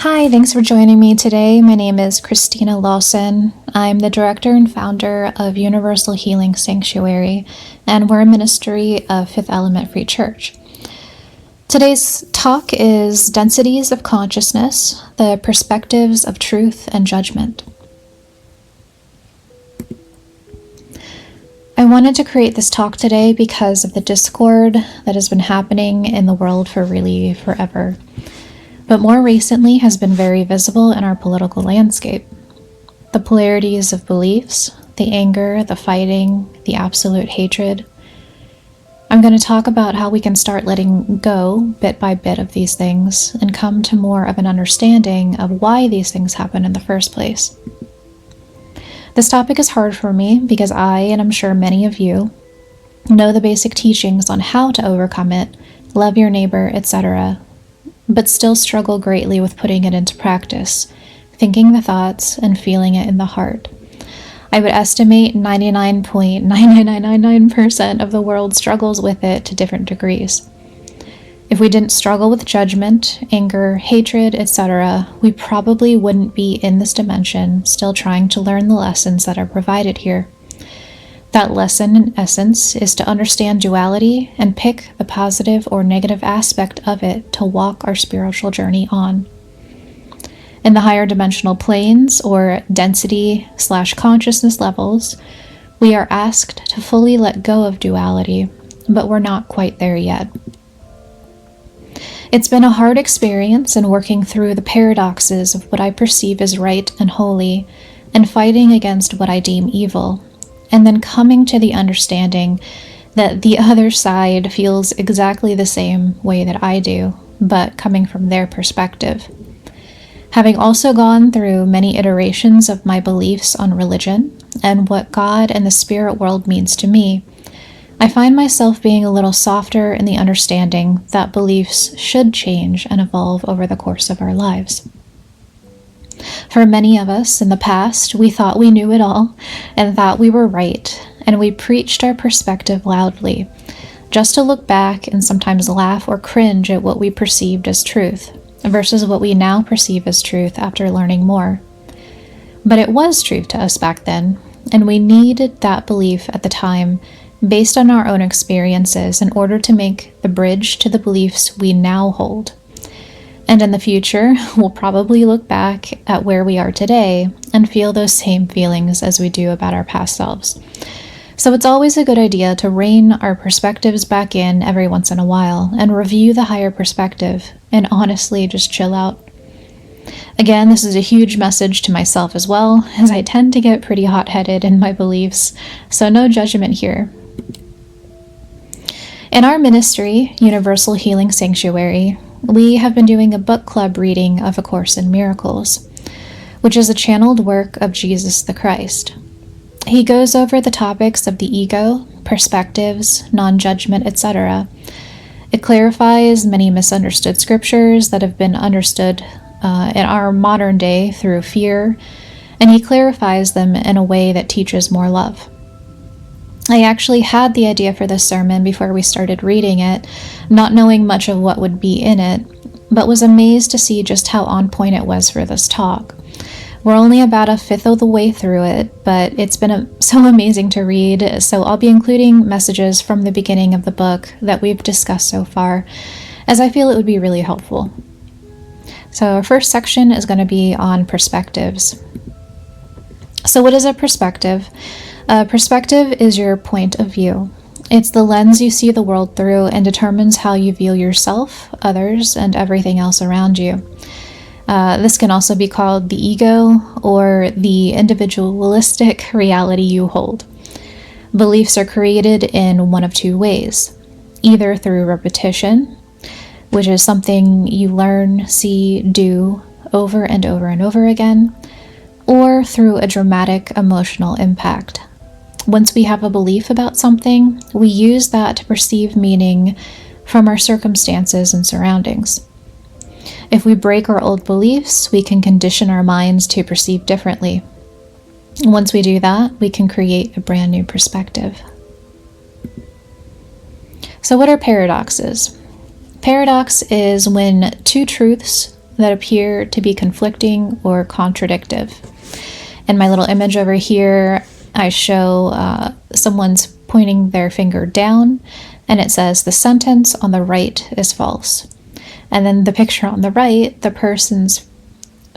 Hi, thanks for joining me today. My name is Kristina Lawson. I'm the director and founder of Universal Healing Sanctuary, and we're a ministry of Fifth Element Free Church. Today's talk is Densities of Consciousness, the Perspectives of Truth and Judgment. I wanted to create this talk today because of the discord that has been happening in the world for really forever, but more recently has been very visible in our political landscape. The polarities of beliefs, the anger, the fighting, the absolute hatred. I'm going to talk about how we can start letting go bit by bit of these things and come to more of an understanding of why these things happen in the first place. This topic is hard for me because I, and I'm sure many of you, know the basic teachings on how to overcome it, love your neighbor, etc., but still struggle greatly with putting it into practice, thinking the thoughts and feeling it in the heart. I would estimate 99.99999% of the world struggles with it to different degrees. If we didn't struggle with judgment, anger, hatred, etc., we probably wouldn't be in this dimension, still trying to learn the lessons that are provided here. That lesson, in essence, is to understand duality and pick the positive or negative aspect of it to walk our spiritual journey on. In the higher dimensional planes, or density/consciousness levels, we are asked to fully let go of duality, but we're not quite there yet. It's been a hard experience in working through the paradoxes of what I perceive as right and holy, and fighting against what I deem evil, and then coming to the understanding that the other side feels exactly the same way that I do, but coming from their perspective. Having also gone through many iterations of my beliefs on religion and what God and the spirit world means to me, I find myself being a little softer in the understanding that beliefs should change and evolve over the course of our lives. For many of us in the past, we thought we knew it all and thought we were right, and we preached our perspective loudly, just to look back and sometimes laugh or cringe at what we perceived as truth, versus what we now perceive as truth after learning more. But it was truth to us back then, and we needed that belief at the time based on our own experiences in order to make the bridge to the beliefs we now hold. And in the future, we'll probably look back at where we are today and feel those same feelings as we do about our past selves. So it's always a good idea to rein our perspectives back in every once in a while and review the higher perspective and honestly just chill out. Again, this is a huge message to myself as well, as I tend to get pretty hot-headed in my beliefs, so no judgment here. In our ministry, Universal Healing Sanctuary, we have been doing a book club reading of A Course in Miracles, which is a channeled work of Jesus the Christ. He goes over the topics of the ego, perspectives, non-judgment, etc. It clarifies many misunderstood scriptures that have been understood in our modern day through fear, and he clarifies them in a way that teaches more love. I actually had the idea for this sermon before we started reading it, not knowing much of what would be in it, but was amazed to see just how on point it was for this talk. We're only about a fifth of the way through it, but it's been so amazing to read, so I'll be including messages from the beginning of the book that we've discussed so far, as I feel it would be really helpful. So our first section is going to be on perspectives. So what is a perspective? A perspective is your point of view. It's the lens you see the world through and determines how you view yourself, others, and everything else around you. This can also be called the ego or the individualistic reality you hold. Beliefs are created in one of two ways, either through repetition, which is something you learn, see, do over and over and over again, or through a dramatic emotional impact. Once we have a belief about something, we use that to perceive meaning from our circumstances and surroundings. If we break our old beliefs, we can condition our minds to perceive differently. Once we do that, we can create a brand new perspective. So what are paradoxes? Paradox is when two truths that appear to be conflicting or contradictive. In my little image over here, I show someone's pointing their finger down, and it says the sentence on the right is false. And then the picture on the right, the person's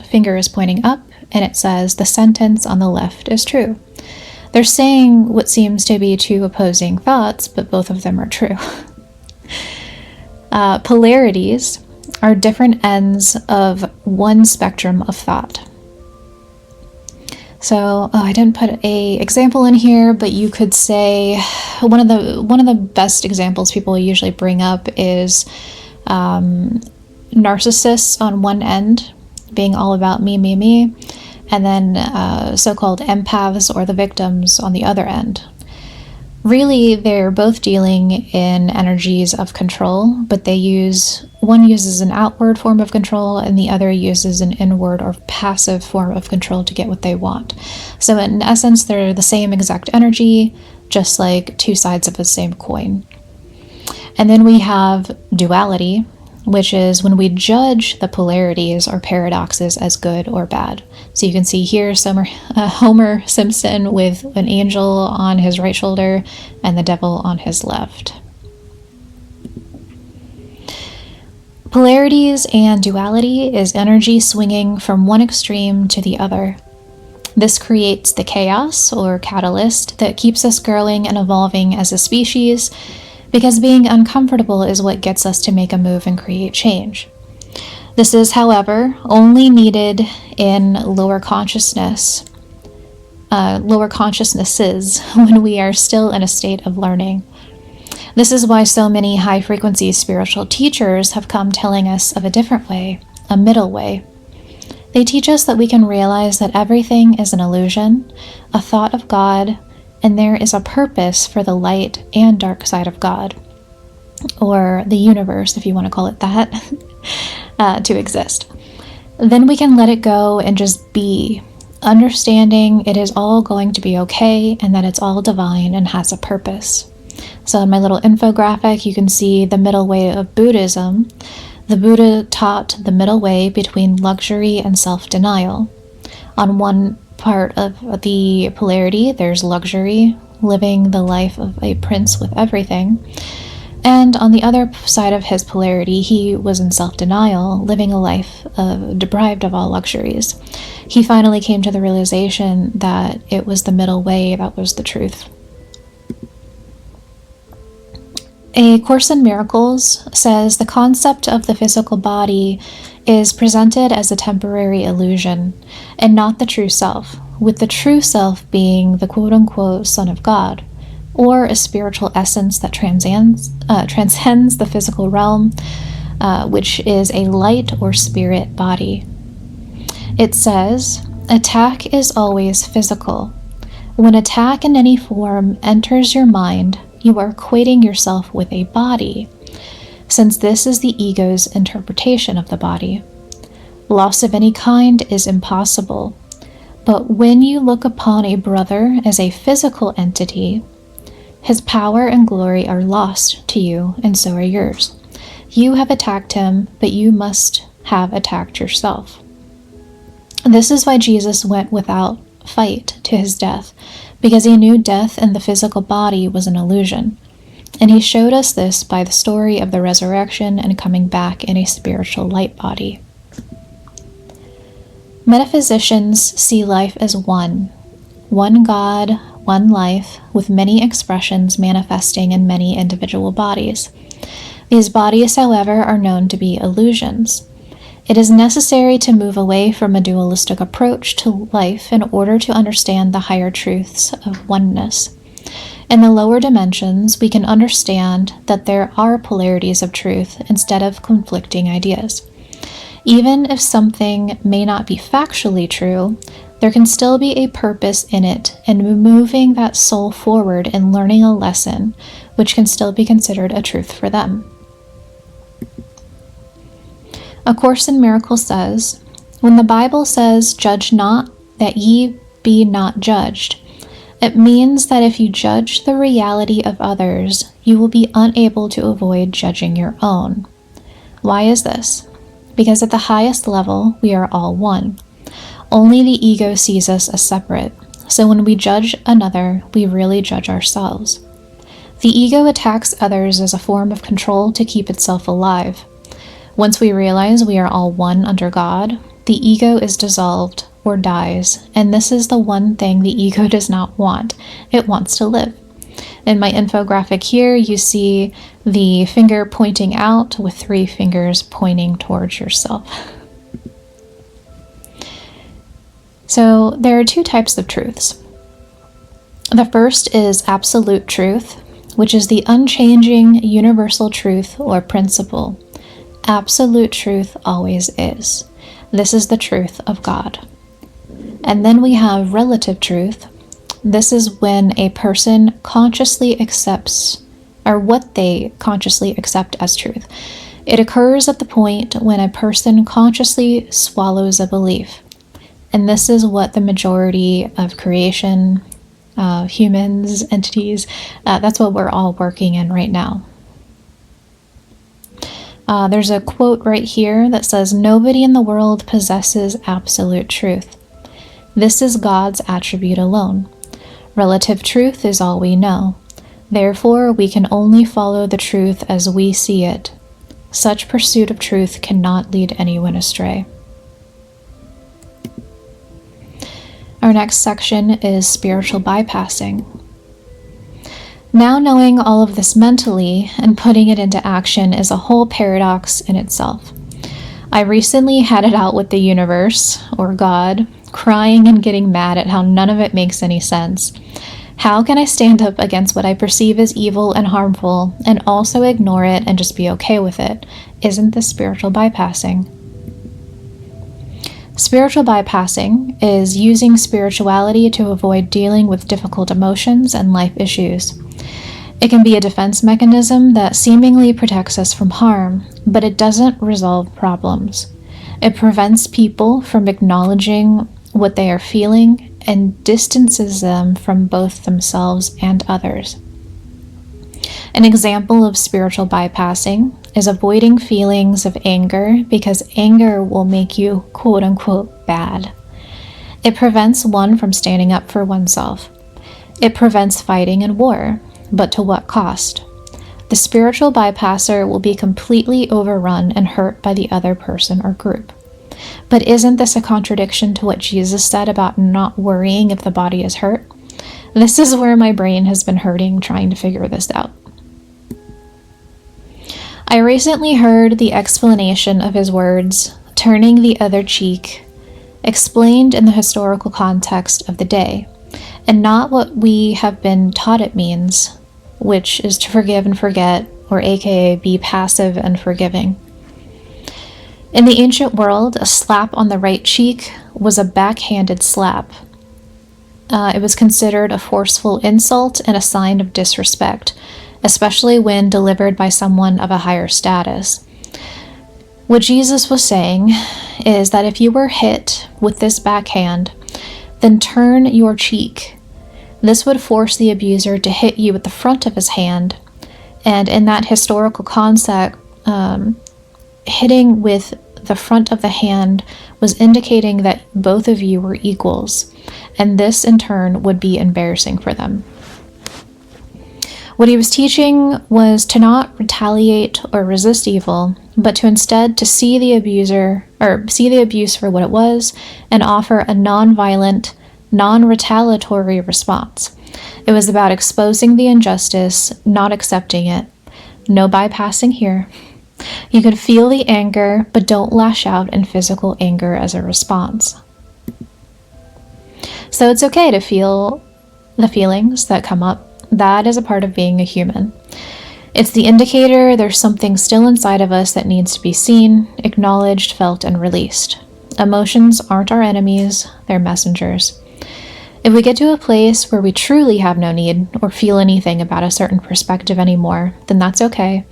finger is pointing up, and it says the sentence on the left is true. They're saying what seems to be two opposing thoughts, but both of them are true. Polarities are different ends of one spectrum of thought. So, I didn't put an example in here, but you could say one of the best examples people usually bring up is narcissists on one end being all about me, and then so-called empaths or the victims on the other end. Really, they're both dealing in energies of control, but one uses an outward form of control and the other uses an inward or passive form of control to get what they want. So in essence, they're the same exact energy, just like two sides of the same coin. And then we have duality, which is when we judge the polarities or paradoxes as good or bad. So you can see here Homer Simpson with an angel on his right shoulder and the devil on his left. Polarities and duality is energy swinging from one extreme to the other. This creates the chaos or catalyst that keeps us growing and evolving as a species, because being uncomfortable is what gets us to make a move and create change. This is, however, only needed in lower consciousnesses when we are still in a state of learning. This is why so many high-frequency spiritual teachers have come telling us of a different way, a middle way. They teach us that we can realize that everything is an illusion, a thought of God, and there is a purpose for the light and dark side of God, or the universe, if you want to call it that, to exist. Then we can let it go and just be, understanding it is all going to be okay and that it's all divine and has a purpose. So in my little infographic, you can see the middle way of Buddhism. The Buddha taught the middle way between luxury and self-denial. On one part of the polarity, there's luxury, living the life of a prince with everything. And on the other side of his polarity, he was in self-denial, living a life deprived of all luxuries. He finally came to the realization that it was the middle way that was the truth. A Course in Miracles says the concept of the physical body is presented as a temporary illusion and not the true self, with the true self being the quote-unquote Son of God, or a spiritual essence that transcends the physical realm, which is a light or spirit body. It says, attack is always physical. When attack in any form enters your mind, you are equating yourself with a body, since this is the ego's interpretation of the body. Loss of any kind is impossible, but when you look upon a brother as a physical entity, his power and glory are lost to you, and so are yours. You have attacked him, but you must have attacked yourself. This is why Jesus went without fight to his death, because he knew death in the physical body was an illusion. And he showed us this by the story of the resurrection and coming back in a spiritual light body. Metaphysicians see life as one God, one life, with many expressions manifesting in many individual bodies. These bodies, however, are known to be illusions. It is necessary to move away from a dualistic approach to life in order to understand the higher truths of oneness. In the lower dimensions, we can understand that there are polarities of truth instead of conflicting ideas. Even if something may not be factually true, there can still be a purpose in it and moving that soul forward and learning a lesson, which can still be considered a truth for them. A Course in Miracles says, when the Bible says, judge not, that ye be not judged, it means that if you judge the reality of others, you will be unable to avoid judging your own. Why is this? because at the highest level, we are all one. Only the ego sees us as separate. So when we judge another, we really judge ourselves. The ego attacks others as a form of control to keep itself alive. Once we realize we are all one under God, the ego is dissolved or dies, and this is the one thing the ego does not want. It wants to live. In my infographic here, you see the finger pointing out with 3 fingers pointing towards yourself. So there are 2 types of truths. The first is absolute truth, which is the unchanging universal truth or principle. Absolute truth always is. This is the truth of God. And then we have relative truth. This is when a person consciously accepts, or what they consciously accept as truth. It occurs at the point when a person consciously swallows a belief. And this is what the majority of creation, humans, entities, that's what we're all working in right now. There's a quote right here that says, "Nobody in the world possesses absolute truth. This is God's attribute alone. Relative truth is all we know. Therefore, we can only follow the truth as we see it. Such pursuit of truth cannot lead anyone astray." Our next section is spiritual bypassing. Now knowing all of this mentally and putting it into action is a whole paradox in itself. I recently had it out with the universe, or God, crying and getting mad at how none of it makes any sense. How can I stand up against what I perceive as evil and harmful and also ignore it and just be okay with it? Isn't this spiritual bypassing? Spiritual bypassing is using spirituality to avoid dealing with difficult emotions and life issues. It can be a defense mechanism that seemingly protects us from harm, but it doesn't resolve problems. It prevents people from acknowledging what they are feeling and distances them from both themselves and others. An example of spiritual bypassing is avoiding feelings of anger because anger will make you quote-unquote bad. It prevents one from standing up for oneself. It prevents fighting and war, but to what cost? The spiritual bypasser will be completely overrun and hurt by the other person or group. But isn't this a contradiction to what Jesus said about not worrying if the body is hurt? This is where my brain has been hurting trying to figure this out. I recently heard the explanation of his words, "turning the other cheek," explained in the historical context of the day, and not what we have been taught it means, which is to forgive and forget, or aka be passive and forgiving. In the ancient world, a slap on the right cheek was a backhanded slap. It was considered a forceful insult and a sign of disrespect, especially when delivered by someone of a higher status. What Jesus was saying is that if you were hit with this backhand, then turn your cheek. This would force the abuser to hit you with the front of his hand, and in that historical concept, hitting with the front of the hand was indicating that both of you were equals, and this in turn would be embarrassing for them. What he was teaching was to not retaliate or resist evil, but to instead to see the abuse for what it was and offer a non-violent, non-retaliatory response. It was about exposing the injustice, not accepting it. No bypassing here. You can feel the anger, but don't lash out in physical anger as a response. So it's okay to feel the feelings that come up. That is a part of being a human. It's the indicator there's something still inside of us that needs to be seen, acknowledged, felt, and released. Emotions aren't our enemies, they're messengers. If we get to a place where we truly have no need or feel anything about a certain perspective anymore, then that's okay.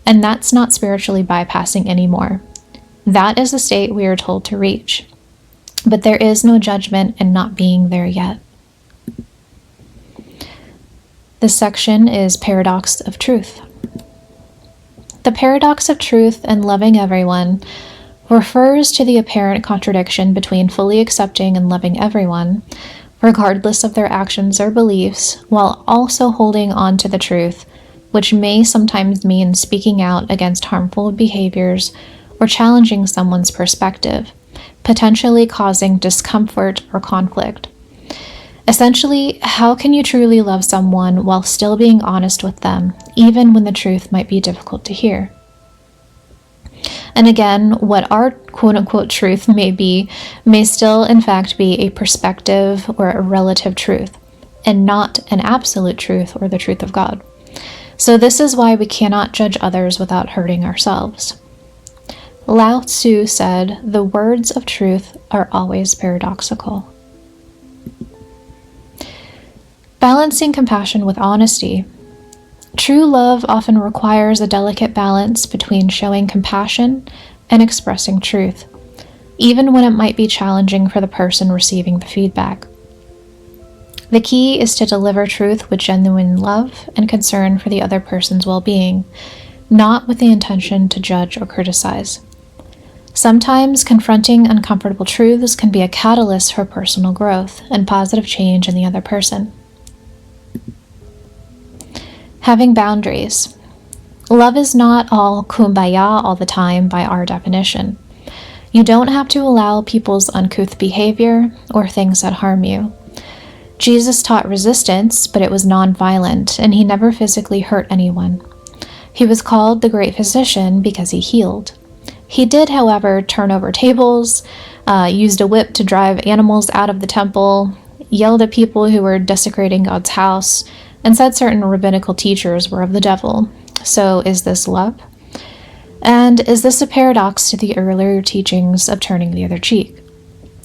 And that's not spiritually bypassing anymore. That is the state we are told to reach. But there is no judgment in not being there yet. This section is Paradox of Truth. The paradox of truth and loving everyone refers to the apparent contradiction between fully accepting and loving everyone, regardless of their actions or beliefs, while also holding on to the truth, which may sometimes mean speaking out against harmful behaviors or challenging someone's perspective, potentially causing discomfort or conflict. Essentially, how can you truly love someone while still being honest with them, even when the truth might be difficult to hear? And again, what our quote-unquote truth may be, may still in fact be a perspective or a relative truth, and not an absolute truth or the truth of God. So this is why we cannot judge others without hurting ourselves. Lao Tzu said, "The words of truth are always paradoxical." Balancing compassion with honesty. True love often requires a delicate balance between showing compassion and expressing truth, even when it might be challenging for the person receiving the feedback. The key is to deliver truth with genuine love and concern for the other person's well-being, not with the intention to judge or criticize. Sometimes confronting uncomfortable truths can be a catalyst for personal growth and positive change in the other person. Having boundaries. Love is not all kumbaya all the time by our definition. You don't have to allow people's uncouth behavior or things that harm you. Jesus taught resistance, but it was non-violent, and he never physically hurt anyone. He was called the Great Physician because he healed. He did, however, turn over tables, used a whip to drive animals out of the temple, yelled at people who were desecrating God's house, and said certain rabbinical teachers were of the devil. So is this love? And is this a paradox to the earlier teachings of turning the other cheek?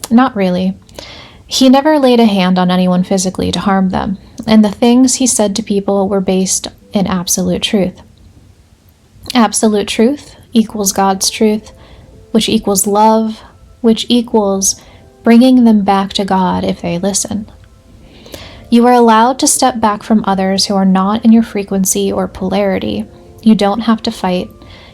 Not really. He never laid a hand on anyone physically to harm them, and the things he said to people were based in absolute truth. Absolute truth equals God's truth, which equals love, which equals bringing them back to God if they listen. You are allowed to step back from others who are not in your frequency or polarity. You don't have to fight.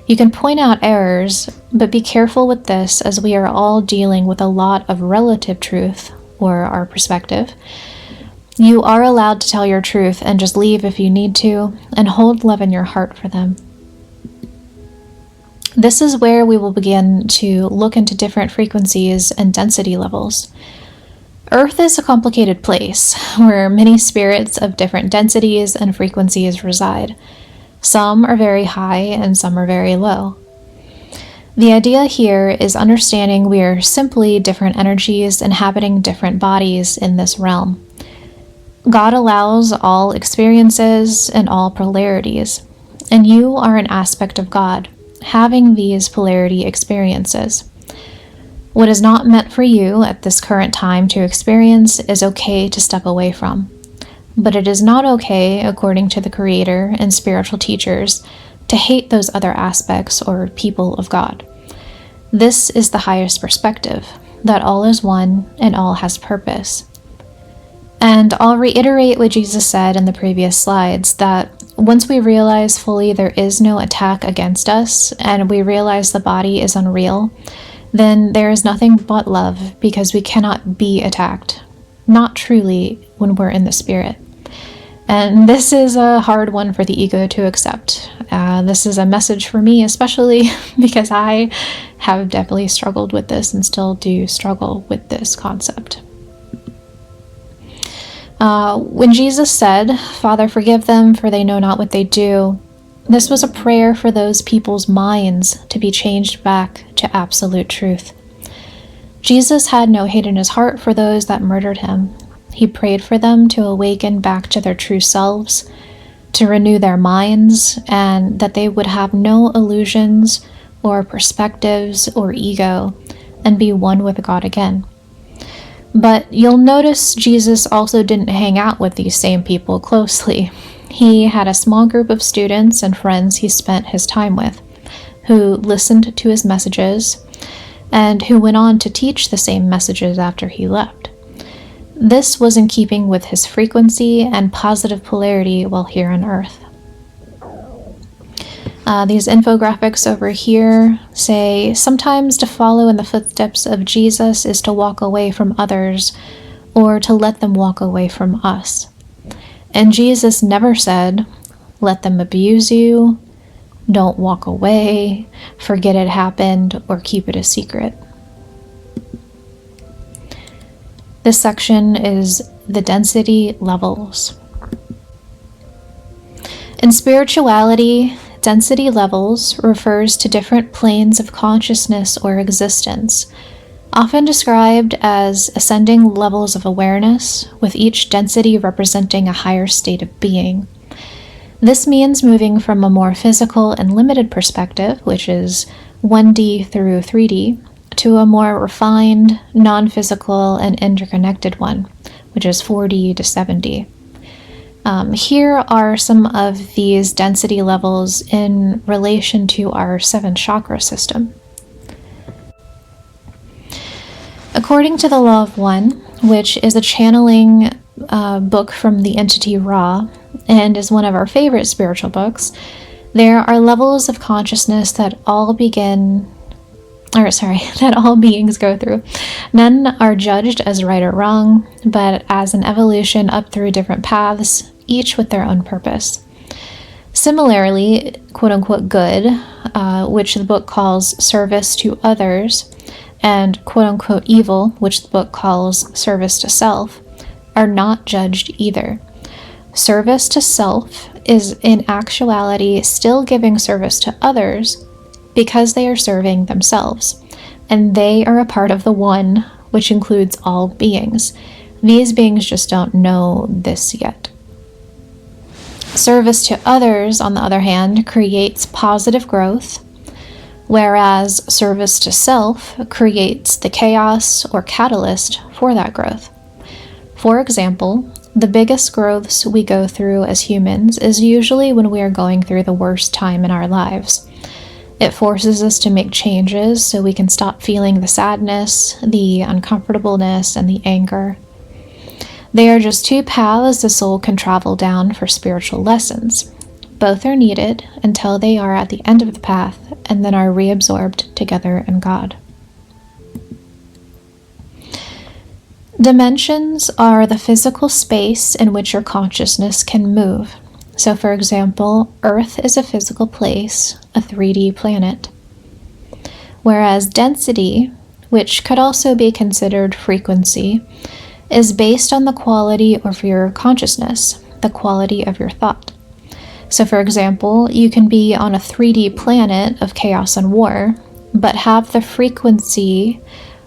You can point out errors, but be careful with this, as we are all dealing with a lot of relative truth, or our perspective. You are allowed to tell your truth and just leave if you need to, and hold love in your heart for them. This is where we will begin to look into different frequencies and density levels. Earth is a complicated place where many spirits of different densities and frequencies reside. Some are very high and some are very low. The idea here is understanding we are simply different energies inhabiting different bodies in this realm. God allows all experiences and all polarities, and you are an aspect of God, having these polarity experiences. What is not meant for you at this current time to experience is okay to step away from. But it is not okay, according to the Creator and spiritual teachers, to hate those other aspects or people of God. This is the highest perspective, that all is one and all has purpose. And I'll reiterate what Jesus said in the previous slides, that once we realize fully there is no attack against us, and we realize the body is unreal, then there is nothing but love, because we cannot be attacked, not truly when we're in the spirit. And this is a hard one for the ego to accept. This is a message for me, especially because I have definitely struggled with this and still do struggle with this concept. When Jesus said, "Father, forgive them, for they know not what they do," this was a prayer for those people's minds to be changed back to absolute truth. Jesus had no hate in his heart for those that murdered him. He prayed for them to awaken back to their true selves, to renew their minds, and that they would have no illusions or perspectives or ego, and be one with God again. But you'll notice Jesus also didn't hang out with these same people closely. He had a small group of students and friends he spent his time with, who listened to his messages, and who went on to teach the same messages after he left. This was in keeping with his frequency and positive polarity while here on Earth. These infographics over here say, sometimes to follow in the footsteps of Jesus is to walk away from others or to let them walk away from us. And Jesus never said, let them abuse you, don't walk away, forget it happened, or keep it a secret. This section is the density levels. In spirituality, density levels refers to different planes of consciousness or existence, often described as ascending levels of awareness, with each density representing a higher state of being. This means moving from a more physical and limited perspective, which is 1D through 3D, to a more refined, non-physical, and interconnected one, which is 4D to 7D. Here are some of these density levels in relation to our 7 chakra system. According to the Law of One, which is a channeling book from the entity Ra, and is one of our favorite spiritual books, there are levels of consciousness that all beings go through. None are judged as right or wrong, but as an evolution up through different paths, each with their own purpose. Similarly, quote-unquote good, which the book calls service to others, and quote-unquote evil, which the book calls service to self, are not judged either. Service to self is in actuality still giving service to others because they are serving themselves, and they are a part of the One, which includes all beings. These beings just don't know this yet. Service to others, on the other hand, creates positive growth, whereas service to self creates the chaos or catalyst for that growth. For example, the biggest growths we go through as humans is usually when we are going through the worst time in our lives. It forces us to make changes so we can stop feeling the sadness, the uncomfortableness, and the anger. They are just 2 paths the soul can travel down for spiritual lessons. Both are needed until they are at the end of the path and then are reabsorbed together in God. Dimensions are the physical space in which your consciousness can move. So, for example, Earth is a physical place, a 3D planet. Whereas density, which could also be considered frequency, is based on the quality of your consciousness, the quality of your thought. So, for example, you can be on a 3D planet of chaos and war, but have the frequency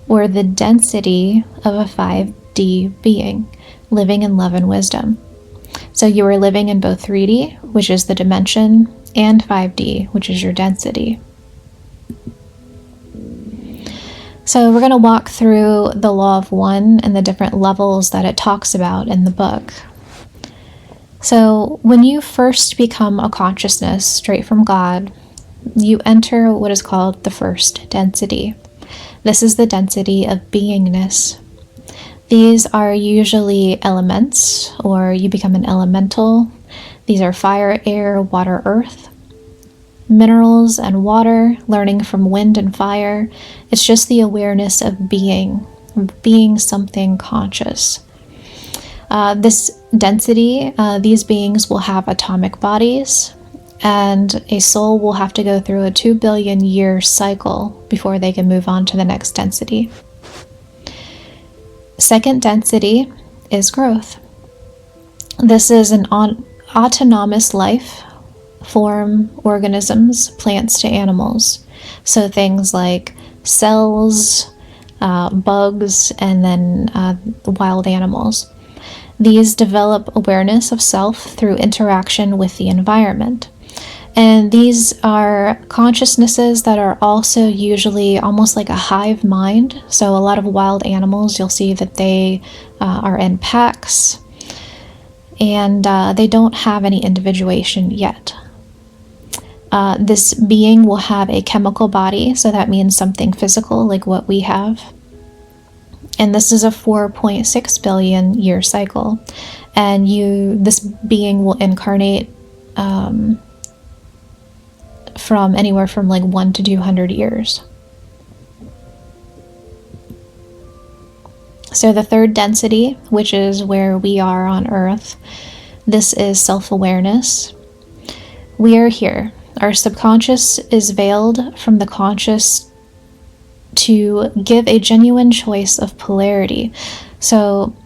or the density of a 5D being, living in love and wisdom. So you are living in both 3D, which is the dimension, and 5D, which is your density. So we're going to walk through the Law of One and the different levels that it talks about in the book. So when you first become a consciousness straight from God, you enter what is called the first density. This is the density of beingness. These are usually elements, or you become an elemental. These are fire, air, water, earth. Minerals and water, learning from wind and fire. It's just the awareness of being something conscious. This density, these beings will have atomic bodies, and a soul will have to go through a 2 billion year cycle before they can move on to the next density. Second density is growth. This is an autonomous life form organisms, plants to animals. So things like cells, bugs, and then wild animals. These develop awareness of self through interaction with the environment. And these are consciousnesses that are also usually almost like a hive mind. So a lot of wild animals, you'll see that they are in packs, and they don't have any individuation yet. This being will have a chemical body, so that means something physical like what we have. And this is a 4.6 billion year cycle. And this being will incarnate from anywhere from like 1 to 200 years. So the third density, which is where we are on Earth, this is self-awareness. We are here. Our subconscious is veiled from the conscious to give a genuine choice of polarity. So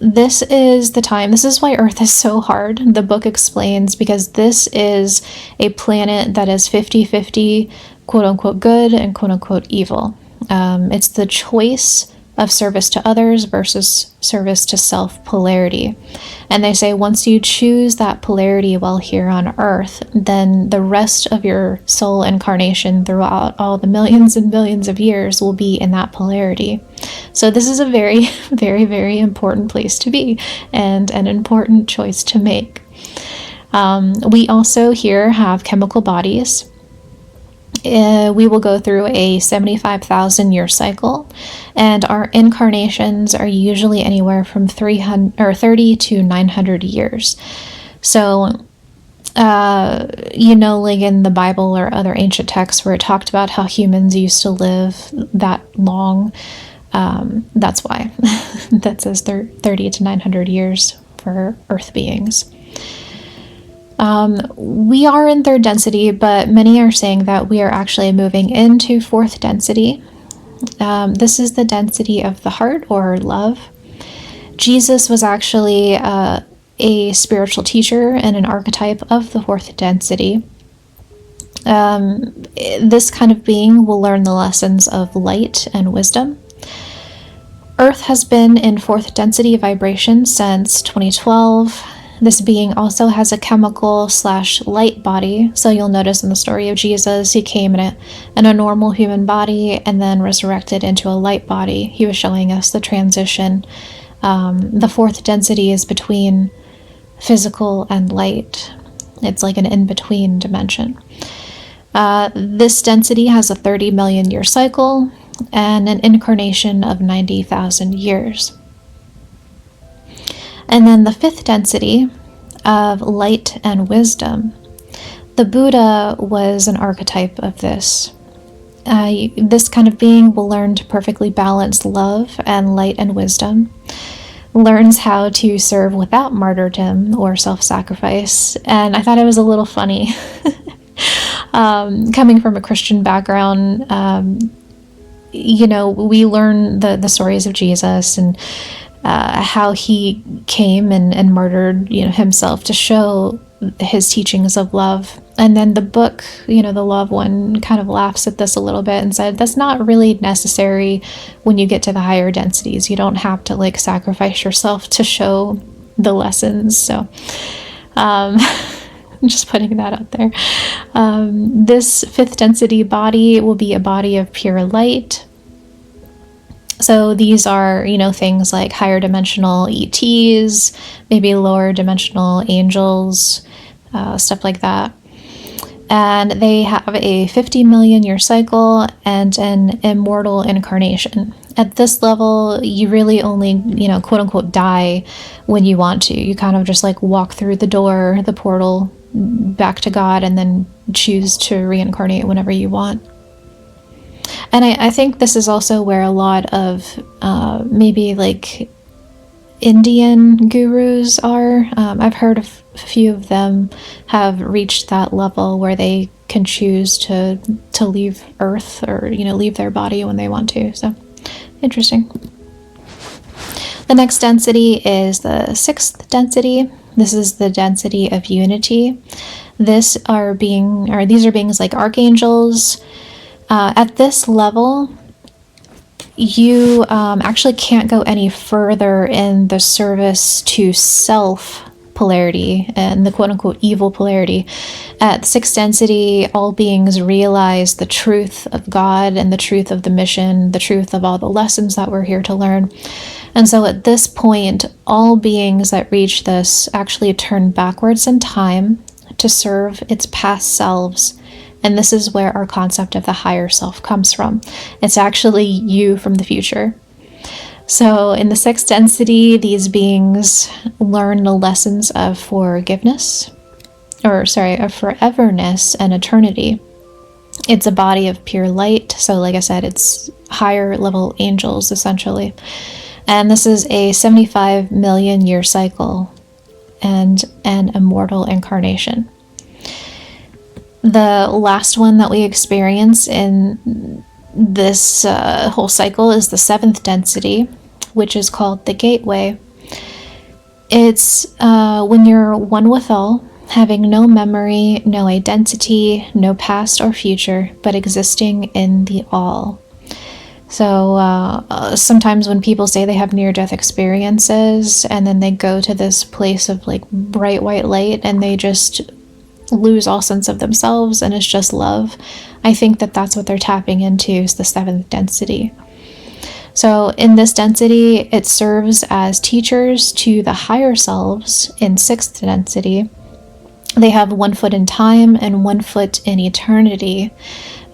this is the time, this is why Earth is so hard, the book explains, because this is a planet that is 50-50, quote-unquote good and quote-unquote evil. It's the choice of service to others versus service to self polarity. And they say once you choose that polarity while here on Earth, then the rest of your soul incarnation throughout all the millions and billions of years will be in that polarity. So this is a very, very, very important place to be and an important choice to make. We also here have chemical bodies. We will go through a 75,000 year cycle, and our incarnations are usually anywhere from 30 to 900 years. So, like in the Bible or other ancient texts where it talked about how humans used to live that long, that's why that says 30 to 900 years for Earth beings. We are in third density, but many are saying that we are actually moving into fourth density. This is the density of the heart or love. Jesus was actually a spiritual teacher and an archetype of the fourth density. This kind of being will learn the lessons of light and wisdom. Earth has been in fourth density vibration since 2012. This being also has a chemical/light body. So you'll notice in the story of Jesus, he came in a normal human body and then resurrected into a light body. He was showing us the transition. The fourth density is between physical and light. It's like an in-between dimension. This density has a 30 million year cycle and an incarnation of 90,000 years. And then the fifth density of light and wisdom. The Buddha was an archetype of this. This kind of being will learn to perfectly balance love and light and wisdom, learns how to serve without martyrdom or self-sacrifice. And I thought it was a little funny. Coming from a Christian background, we learn the stories of Jesus and how he came and martyred, himself to show his teachings of love. And then the book, the love one, kind of laughs at this a little bit and said, that's not really necessary when you get to the higher densities. You don't have to sacrifice yourself to show the lessons. So, I'm just putting that out there. This fifth density body will be a body of pure light. So these are, things like higher dimensional ETs, maybe lower dimensional angels, stuff like that. And they have a 50 million year cycle and an immortal incarnation. At this level, you really only, quote unquote, die when you want to. You kind of just walk through the door, the portal back to God, and then choose to reincarnate whenever you want. And I think this is also where a lot of maybe Indian gurus are. I've heard a few of them have reached that level where they can choose to leave Earth or leave their body when they want to. So interesting. The next density is the sixth density. This is the density of unity. These are beings like archangels. At this level, you actually can't go any further in the service to self polarity and the quote-unquote evil polarity. At sixth density, all beings realize the truth of God and the truth of the mission, the truth of all the lessons that we're here to learn. And so at this point, all beings that reach this actually turn backwards in time to serve its past selves. And this is where our concept of the higher self comes from. It's actually you from the future. So in the sixth density, these beings learn the lessons of forgiveness, of foreverness and eternity. It's a body of pure light. So like I said, it's higher level angels, essentially. And this is a 75 million year cycle and an immortal incarnation. The last one that we experience in this whole cycle is the 7th density, which is called the gateway. It's when you're one with all, having no memory, no identity, no past or future, but existing in the all. So sometimes when people say they have near-death experiences and then they go to this place of like bright white light and they just lose all sense of themselves and it's just love, I think that that's what they're tapping into, is the 7th density. So in this density, it serves as teachers to the higher selves in 6th density. They have 1 foot in time and 1 foot in eternity.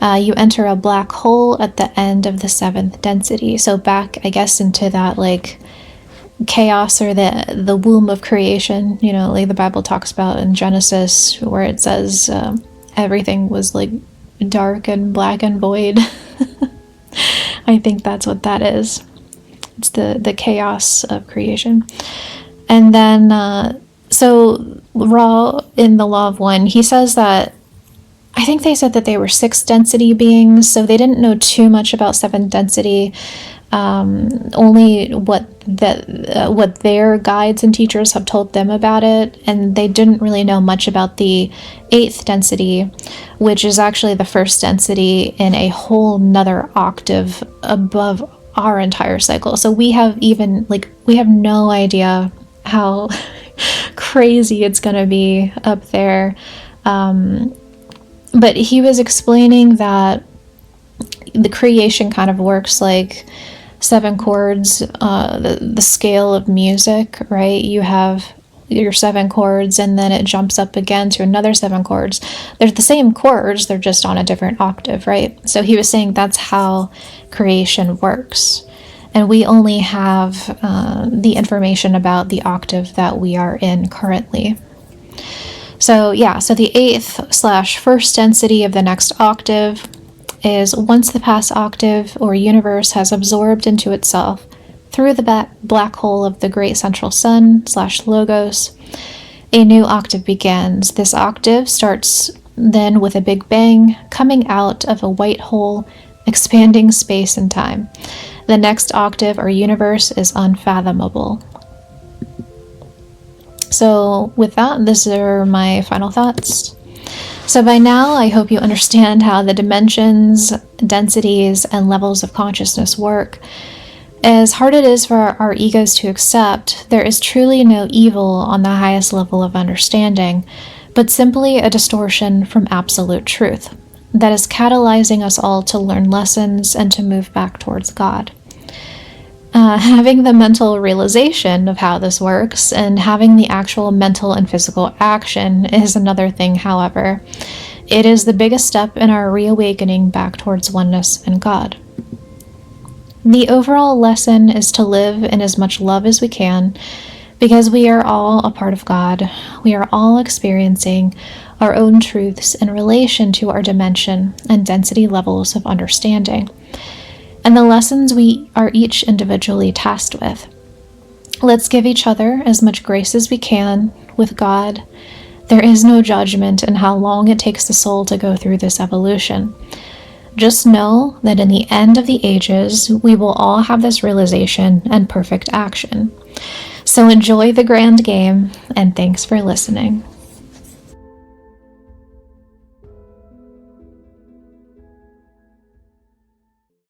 You enter a black hole at the end of the 7th density. So back, I guess, into that like chaos or the womb of creation, you know, like the Bible talks about in Genesis, where it says everything was like dark and black and void. I think that's what that is. It's the chaos of creation. And then, so Ra in the Law of One, he says that, I think they said that they were 6th density beings, so they didn't know too much about 7th density, only what their guides and teachers have told them about it, and they didn't really know much about the 8th density, which is actually the 1st density in a whole nother octave above our entire cycle. So we have no idea how crazy it's going to be up there. But he was explaining that the creation kind of works like 7 chords, the scale of music, right? You have your 7 chords and then it jumps up again to another 7 chords. They're the same chords, they're just on a different octave, right? So he was saying that's how creation works. And we only have the information about the octave that we are in currently. So yeah, so the 8th/1st density of the next octave is once the past octave or universe has absorbed into itself through the black hole of the great central sun/logos, a new octave begins. This octave starts then with a big bang, coming out of a white hole, expanding space and time. The next octave or universe is unfathomable. So with that, these are my final thoughts. So by now, I hope you understand how the dimensions, densities, and levels of consciousness work. As hard it is for our egos to accept, there is truly no evil on the highest level of understanding, but simply a distortion from absolute truth that is catalyzing us all to learn lessons and to move back towards God. Having the mental realization of how this works and having the actual mental and physical action is another thing, however. It is the biggest step in our reawakening back towards oneness and God. The overall lesson is to live in as much love as we can, because we are all a part of God. We are all experiencing our own truths in relation to our dimension and density levels of understanding, and the lessons we are each individually tasked with. Let's give each other as much grace as we can with God. There is no judgment in how long it takes the soul to go through this evolution. Just know that in the end of the ages, we will all have this realization and perfect action. So enjoy the grand game, and thanks for listening.